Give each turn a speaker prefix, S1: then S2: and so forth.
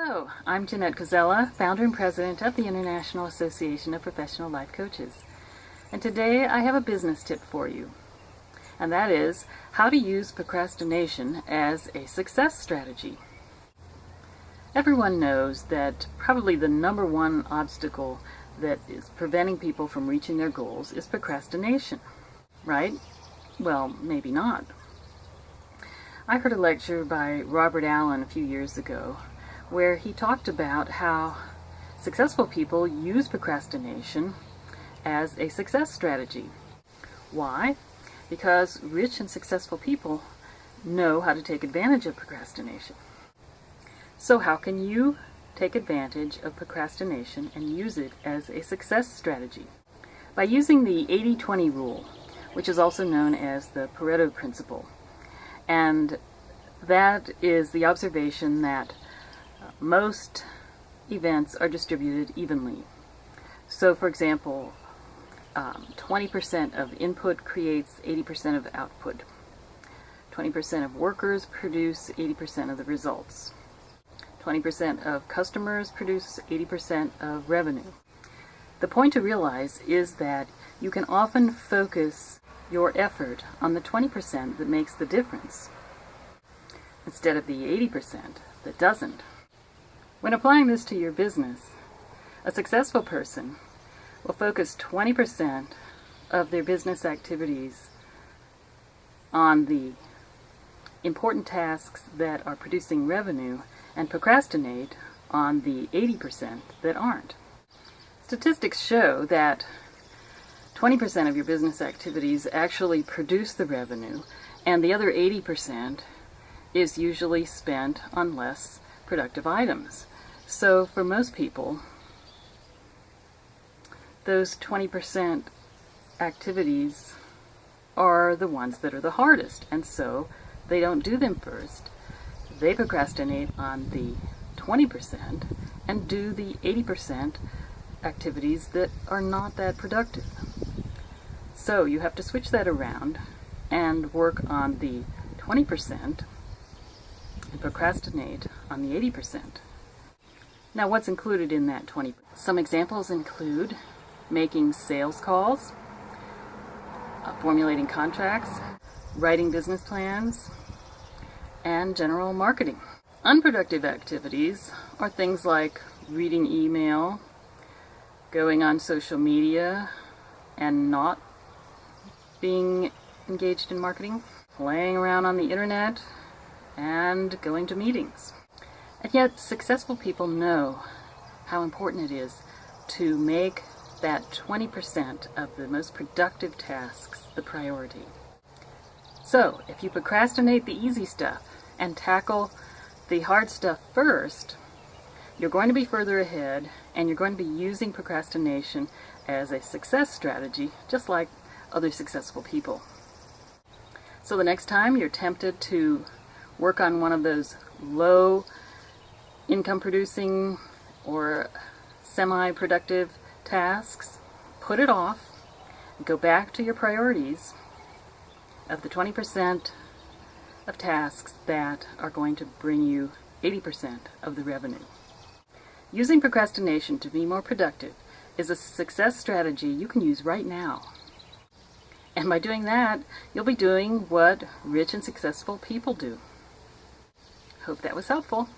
S1: Hello, I'm Jeannette, Koczela, founder and president of the International Association of Professional Life Coaches. And today I have a business tip for you. And that is how to use procrastination as a success strategy. Everyone knows that probably the number one obstacle that is preventing people from reaching their goals is procrastination, right? Well, maybe not. I heard a lecture by Robert Allen a few years ago where he talked about how successful people use procrastination as a success strategy. Why? Because rich and successful people know how to take advantage of procrastination. So how can you take advantage of procrastination and use it as a success strategy? By using the 80-20 rule, which is also known as the Pareto Principle. And that is the observation that most events are distributed evenly. So for example, 20% of input creates 80% of output. 20% of workers produce 80% of the results. 20% of customers produce 80% of revenue. The point to realize is that you can often focus your effort on the 20% that makes the difference instead of the 80% that doesn't. When applying this to your business, a successful person will focus 20% of their business activities on the important tasks that are producing revenue and procrastinate on the 80% that aren't. Statistics show that 20% of your business activities actually produce the revenue, and the other 80% is usually spent on less productive items. So for most people, those 20% activities are the ones that are the hardest, and so they don't do them first. They procrastinate on the 20% and do the 80% activities that are not that productive. So you have to switch that around and work on the 20% and procrastinate on the 80%. Now what's included in that 20%? Some examples include making sales calls, formulating contracts, writing business plans, and general marketing. Unproductive activities are things like reading email, going on social media and not being engaged in marketing, playing around on the internet, and going to meetings. And yet successful people know how important it is to make that 20% of the most productive tasks the priority. So if you procrastinate the easy stuff and tackle the hard stuff first, you're going to be further ahead, and you're going to be using procrastination as a success strategy, just like other successful people. So the next time you're tempted to work on one of those low income producing or semi-productive tasks, put it off, go back to your priorities of the 20% of tasks that are going to bring you 80% of the revenue. Using procrastination to be more productive is a success strategy you can use right now. And by doing that, you'll be doing what rich and successful people do. Hope that was helpful.